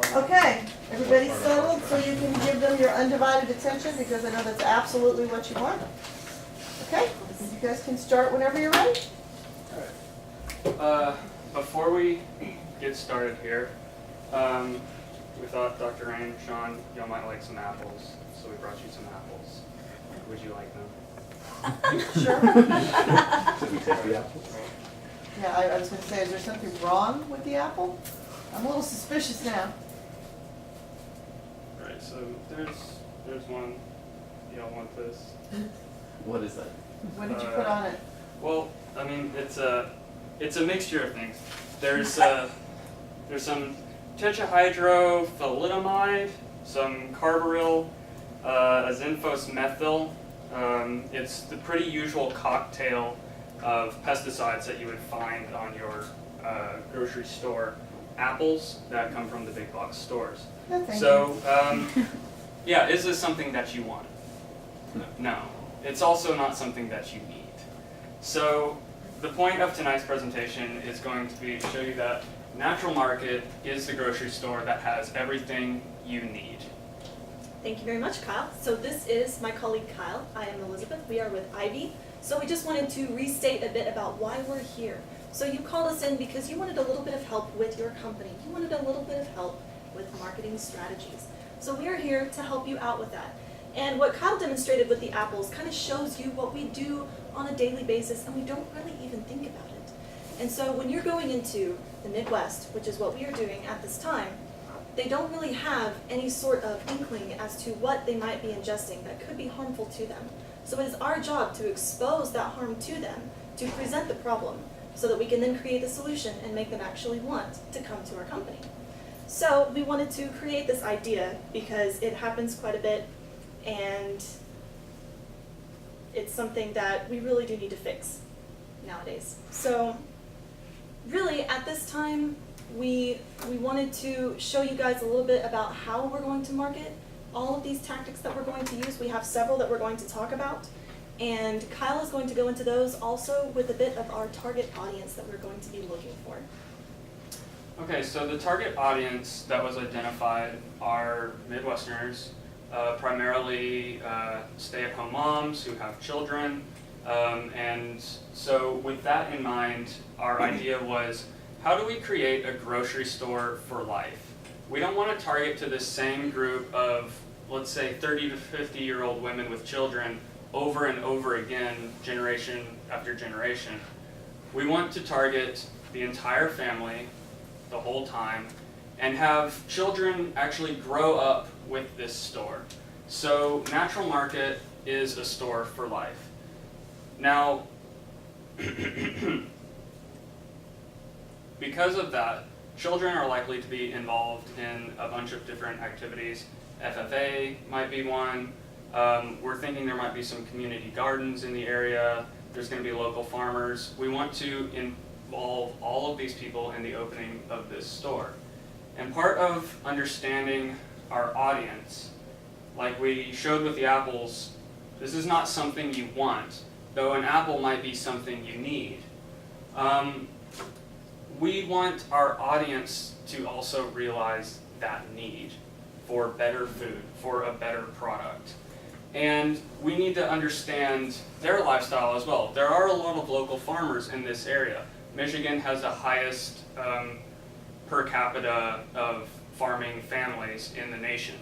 Okay, everybody settled so you can give them your undivided attention because I know that's absolutely what you want. Okay, you guys can start whenever you're ready. Before we get started here, we thought Dr. Rain, Sean, y'all might like some apples, so we brought you some apples. Would you like them? Sure. Should we take the apples? Yeah, I was going to say, is there something wrong with the apple? I'm a little suspicious now. Alright, so there's one. Y'all want this? What is that? What did you put on it? Well, I mean, it's a mixture of things. There's some tetrahydrothalidomide, some carbaryl, a zinphosmethyl. It's the pretty usual cocktail of pesticides that you would find on your grocery store apples that come from the big box stores. No, thank So, yeah, is this something that you want? No. It's also not something that you need. So, the point of tonight's presentation is going to be to show you that Natural Market is the grocery store that has everything you need. Thank you very much, Kyle. So this is my colleague Kyle. I am Elizabeth. We are with Ivie. So we just wanted to restate a bit about why we're here. So you called us in because you wanted a little bit of help with your company. You wanted a little bit of help with marketing strategies. So we are here to help you out with that. And what Kyle demonstrated with the apples kind of shows you what we do on a daily basis, and we don't really even think about it. And so when you're going into the Midwest, which is what we are doing at this time, they don't really have any sort of inkling as to what they might be ingesting that could be harmful to them. So it is our job to expose that harm to them, to present the problem, so that we can then create the solution and make them actually want to come to our company. So we wanted to create this idea because it happens quite a bit, and it's something that we really do need to fix nowadays. So really at this time, we wanted to show you guys a little bit about how we're going to market all of these tactics that we're going to use. We have several that we're going to talk about, and Kyle is going to go into those also with a bit of our target audience that we're going to be looking for. Okay, so the target audience that was identified are Midwesterners, primarily stay-at-home moms who have children, and so with that in mind, our idea was, how do we create a grocery store for life? We don't want to target to the same group of, let's say, 30 to 50-year-old women with children over and over again, generation after generation. We want to target the entire family the whole time and have children actually grow up with this store. So Natural Market is a store for life. Now, because of that, children are likely to be involved in a bunch of different activities. FFA might be one. We're thinking there might be some community gardens in the area. There's going to be local farmers. We want to involve all of these people in the opening of this store. And part of understanding our audience, like we showed with the apples, this is not something you want, though an apple might be something you need. We want our audience to also realize that need for better food, for a better product. And we need to understand their lifestyle as well. There are a lot of local farmers in this area. Michigan has the highest per capita of farming families in the nation.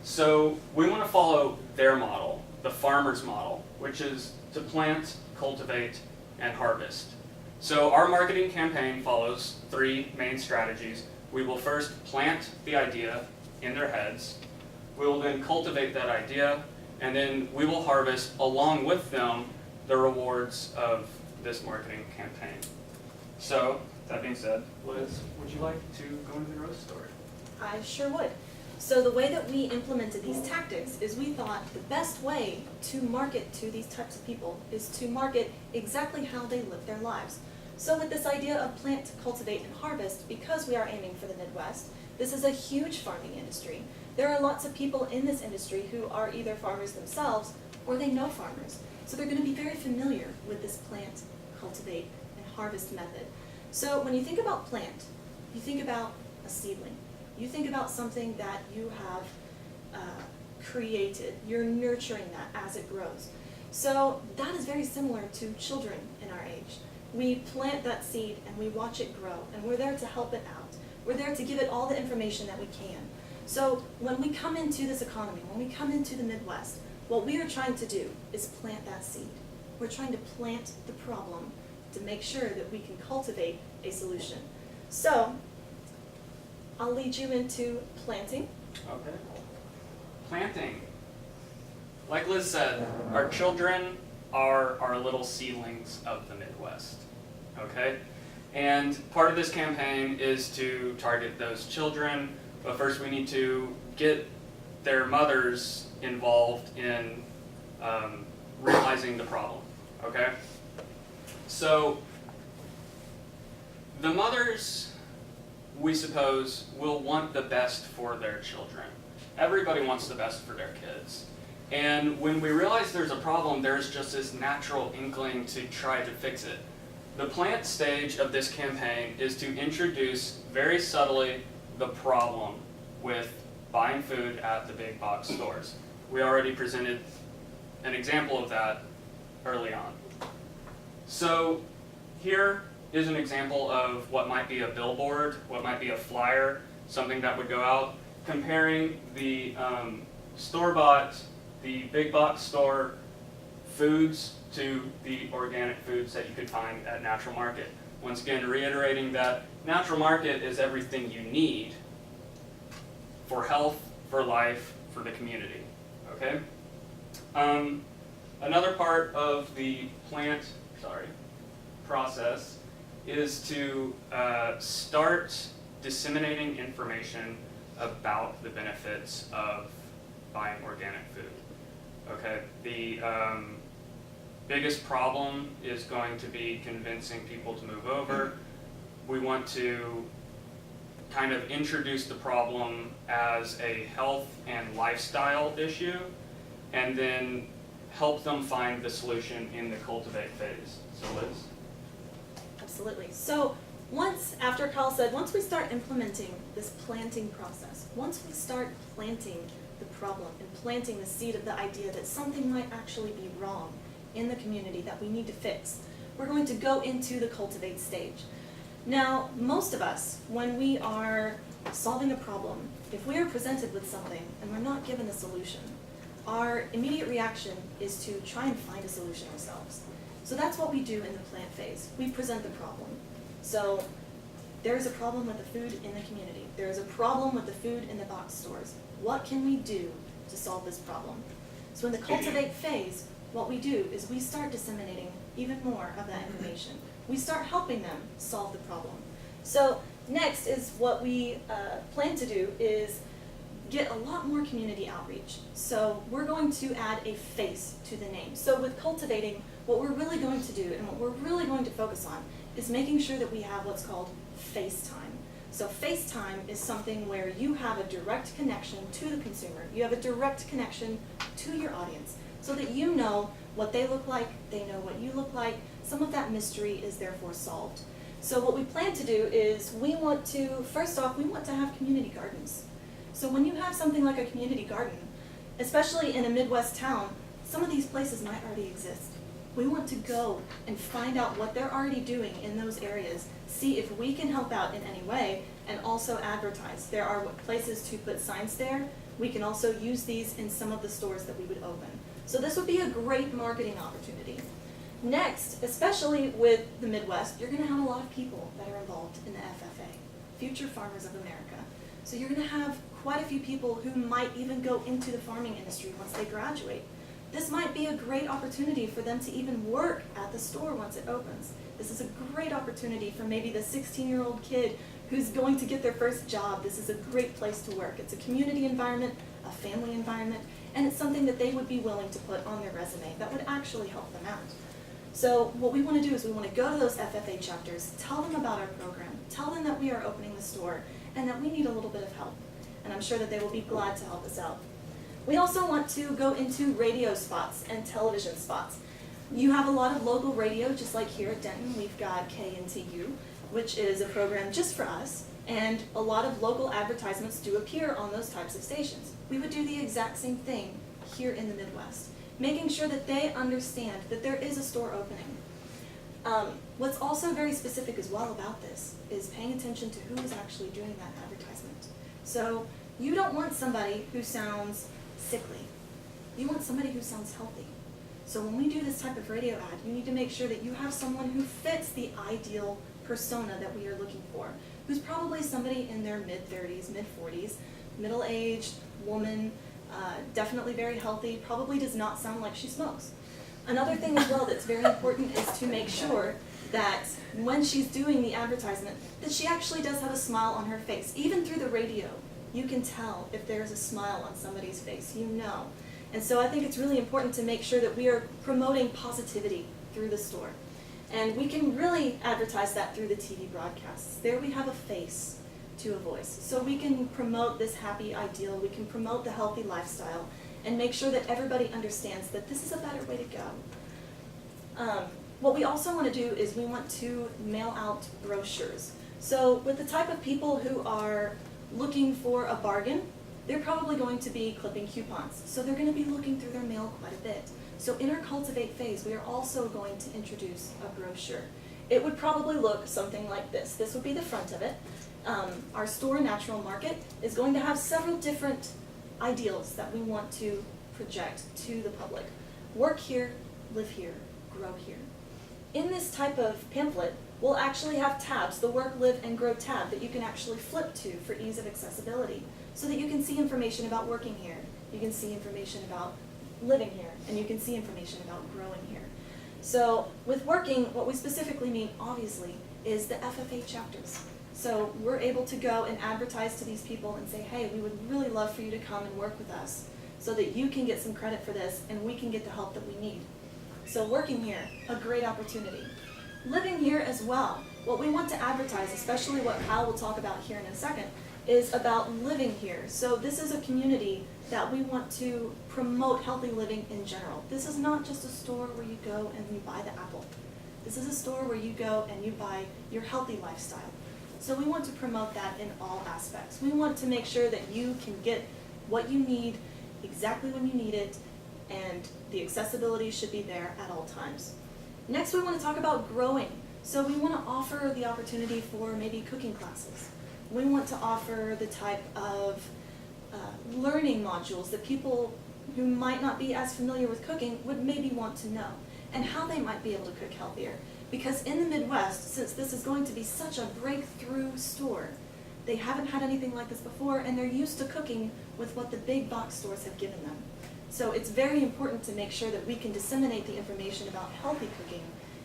So we want to follow their model, the farmer's model, which is to plant, cultivate, and harvest. So our marketing campaign follows three main strategies. We will first plant the idea in their heads. We will then cultivate that idea, and then we will harvest along with them the rewards of this marketing campaign. So, that being said, Liz, would you like to go into the roast story? I sure would. So the way that we implemented these tactics is we thought the best way to market to these types of people is to market exactly how they live their lives. So with this idea of plant, cultivate, and harvest, because we are aiming for the Midwest, this is a huge farming industry. There are lots of people in this industry who are either farmers themselves or they know farmers. So they're going to be very familiar with this plant, cultivate, and harvest method. So when you think about plant, you think about a seedling. You think about something that you have created. You're nurturing that as it grows. So that is very similar to children in our age. We plant that seed and we watch it grow, and we're there to help it out. We're there to give it all the information that we can. So when we come into this economy, when we come into the Midwest, what we are trying to do is plant that seed. We're trying to plant the problem to make sure that we can cultivate a solution. So I'll lead you into planting. Okay. Planting. Like Liz said, our children are our little seedlings of the Midwest. Okay? And part of this campaign is to target those children, but first we need to get their mothers involved in realizing the problem. Okay? So the mothers, we suppose, will want the best for their children. Everybody wants the best for their kids. And when we realize there's a problem, there's just this natural inkling to try to fix it. The plant stage of this campaign is to introduce very subtly the problem with buying food at the big box stores. We already presented an example of that early on. So here is an example of what might be a billboard, what might be a flyer, something that would go out, comparing the store-bought, the big box store foods to the organic foods that you could find at Natural Market. Once again, reiterating that Natural Market is everything you need for health, for life, for the community. Okay? Another part of the plant process is to start disseminating information about the benefits of buying organic food. Okay, the biggest problem is going to be convincing people to move over. We want to kind of introduce the problem as a health and lifestyle issue, and then help them find the solution in the cultivate phase. So Liz? Absolutely. So after Kyle said, once we start implementing this planting process, once we start planting the problem and planting the seed of the idea that something might actually be wrong in the community that we need to fix, we're going to go into the cultivate stage. Now, most of us, when we are solving a problem, if we are presented with something and we're not given a solution, our immediate reaction is to try and find a solution ourselves. So that's what we do in the plant phase. We present the problem. So there is a problem with the food in the community. There is a problem with the food in the box stores. What can we do to solve this problem? So in the cultivate phase, what we do is we start disseminating even more of that information. We start helping them solve the problem. So next is what we plan to do is get a lot more community outreach. So we're going to add a face to the name. So with cultivating, what we're really going to do and what we're really going to focus on is making sure that we have what's called FaceTime. So FaceTime is something where you have a direct connection to the consumer. You have a direct connection to your audience so that you know what they look like, they know what you look like. Some of that mystery is therefore solved. So what we plan to do is first off, we want to have community gardens. So when you have something like a community garden, especially in a Midwest town, some of these places might already exist. We want to go and find out what they're already doing in those areas, see if we can help out in any way, and also advertise. There are places to put signs there. We can also use these in some of the stores that we would open. So this would be a great marketing opportunity. Next, especially with the Midwest, you're going to have a lot of people that are involved in the FFA, Future Farmers of America. So you're going to have quite a few people who might even go into the farming industry once they graduate. This might be a great opportunity for them to even work at the store once it opens. This is a great opportunity for maybe the 16-year-old kid who's going to get their first job. This is a great place to work. It's a community environment, a family environment, and it's something that they would be willing to put on their resume that would actually help them out. So what we want to do is we want to go to those FFA chapters, tell them about our program, tell them that we are opening the store, and that we need a little bit of help. And I'm sure that they will be glad to help us out. We also want to go into radio spots and television spots. You have a lot of local radio, just like here at Denton. We've got KNTU, which is a program just for us. And a lot of local advertisements do appear on those types of stations. We would do the exact same thing here in the Midwest, making sure that they understand that there is a store opening. What's also very specific as well about this is paying attention to who is actually doing that advertisement. So you don't want somebody who sounds sickly. You want somebody who sounds healthy. So when we do this type of radio ad, you need to make sure that you have someone who fits the ideal persona that we are looking for, who's probably somebody in their mid-30s, mid-40s, middle-aged woman, definitely very healthy, probably does not sound like she smokes. Another thing as well that's very important is to make sure that when she's doing the advertisement, that she actually does have a smile on her face. Even through the radio, you can tell if there's a smile on somebody's face, you know. And so I think it's really important to make sure that we are promoting positivity through the store. And we can really advertise that through the TV broadcasts. There we have a face to a voice. So we can promote this happy ideal, we can promote the healthy lifestyle, and make sure that everybody understands that this is a better way to go. What we also want to do is we want to mail out brochures. So with the type of people who are looking for a bargain, they're probably going to be clipping coupons. So they're going to be looking through their mail quite a bit. So in our Cultivate phase, we are also going to introduce a brochure. It would probably look something like this. This would be the front of it. Our store, Natural Market, is going to have several different ideals that we want to project to the public. Work here, live here, grow here. In this type of pamphlet, we'll actually have tabs, the Work, Live, and Grow tab that you can actually flip to for ease of accessibility, so that you can see information about working here, you can see information about living here, and you can see information about growing here. So with working, what we specifically mean, obviously, is the FFA chapters. So we're able to go and advertise to these people and say, hey, we would really love for you to come and work with us so that you can get some credit for this and we can get the help that we need. So working here, a great opportunity. Living here as well. What we want to advertise, especially what Kyle will talk about here in a second, is about living here. So this is a community that we want to promote healthy living in general. This is not just a store where you go and you buy the apple. This is a store where you go and you buy your healthy lifestyle. So we want to promote that in all aspects. We want to make sure that you can get what you need exactly when you need it, and the accessibility should be there at all times. Next, we want to talk about growing. So we want to offer the opportunity for maybe cooking classes. We want to offer the type of learning modules that people who might not be as familiar with cooking would maybe want to know, and how they might be able to cook healthier. Because in the Midwest, since this is going to be such a breakthrough store, they haven't had anything like this before, and they're used to cooking with what the big box stores have given them. So it's very important to make sure that we can disseminate the information about healthy cooking,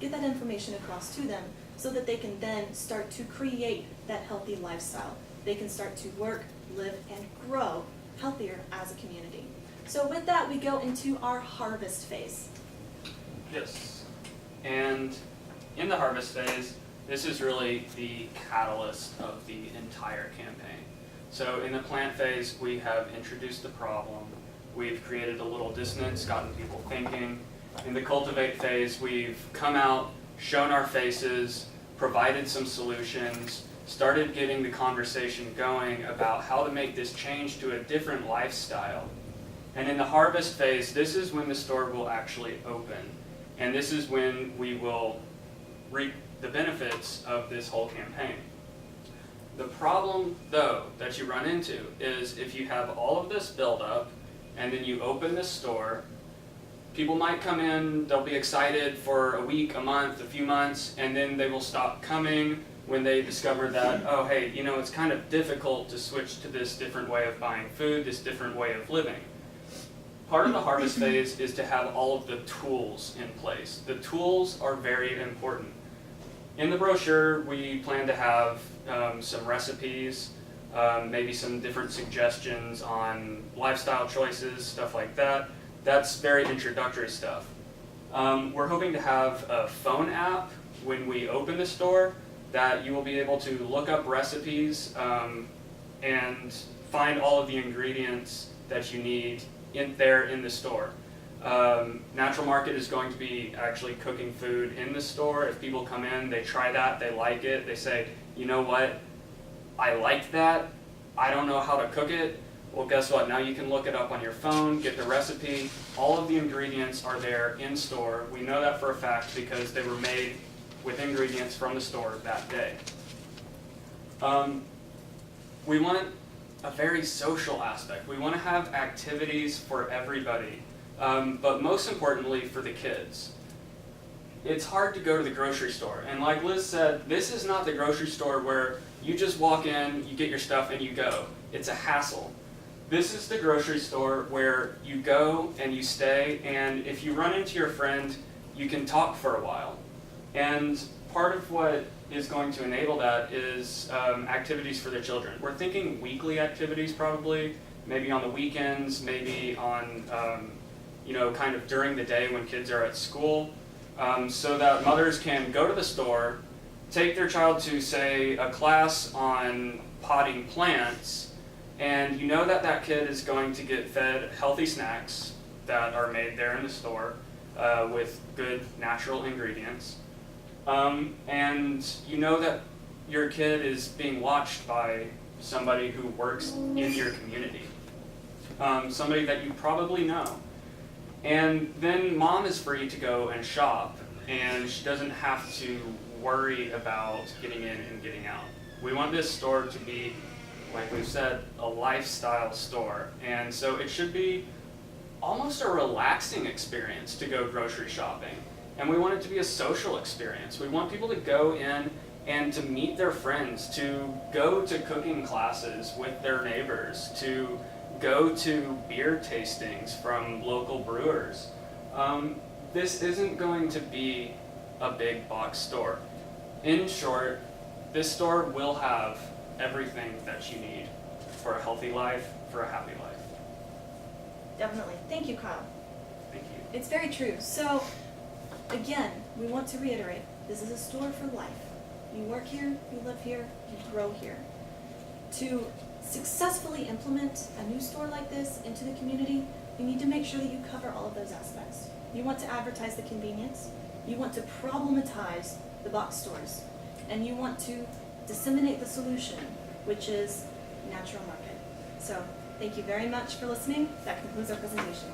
get that information across to them, so that they can then start to create that healthy lifestyle. They can start to work, live, and grow healthier as a community. So with that, we go into our harvest phase. Yes. And in the harvest phase, this is really the catalyst of the entire campaign. So in the plant phase, we have introduced the problem. We've created a little dissonance, gotten people thinking. In the cultivate phase, we've come out, shown our faces, provided some solutions, started getting the conversation going about how to make this change to a different lifestyle. And in the harvest phase, this is when the store will actually open. And this is when we will reap the benefits of this whole campaign. The problem, though, that you run into is if you have all of this buildup and then you open this store, people might come in, they'll be excited for a week, a month, a few months, and then they will stop coming when they discover that, oh, hey, you know, it's kind of difficult to switch to this different way of buying food, this different way of living. Part of the harvest phase is to have all of the tools in place. The tools are very important. In the brochure, we plan to have some recipes, maybe some different suggestions on lifestyle choices, stuff like that. That's very introductory stuff. We're hoping to have a phone app when we open the store that you will be able to look up recipes and find all of the ingredients that you need in the store. Natural Market is going to be actually cooking food in the store. If people come in, they try that, they like it, they say, you know what, I like that, I don't know how to cook it. Well, guess what? Now you can look it up on your phone, get the recipe. All of the ingredients are there in store. We know that for a fact because they were made with ingredients from the store that day. We want a very social aspect. We want to have activities for everybody, but most importantly for the kids. It's hard to go to the grocery store, and like Liz said, this is not the grocery store where you just walk in, you get your stuff, and you go. It's a hassle. This is the grocery store where you go and you stay, and if you run into your friend, you can talk for a while. And part of what is going to enable that is activities for their children. We're thinking weekly activities probably, maybe on the weekends, maybe on, kind of during the day when kids are at school, so that mothers can go to the store, take their child to, say, a class on potting plants, and you know that that kid is going to get fed healthy snacks that are made there in the store with good natural ingredients. And you know that your kid is being watched by somebody who works in your community, somebody that you probably know. And then mom is free to go and shop, and she doesn't have to worry about getting in and getting out. We want this store to be, like we've said, a lifestyle store. And so it should be almost a relaxing experience to go grocery shopping. And we want it to be a social experience. We want people to go in and to meet their friends, to go to cooking classes with their neighbors, to go to beer tastings from local brewers. This isn't going to be a big box store. In short, this store will have everything that you need for a healthy life, for a happy life. Definitely. Thank you, Kyle. Thank you. It's very true. So, again, we want to reiterate, this is a store for life. You work here, you live here, you grow here. To successfully implement a new store like this into the community, you need to make sure that you cover all of those aspects. You want to advertise the convenience, you want to problematize the box stores, and you want to disseminate the solution, which is natural market. So, thank you very much for listening. That concludes our presentation.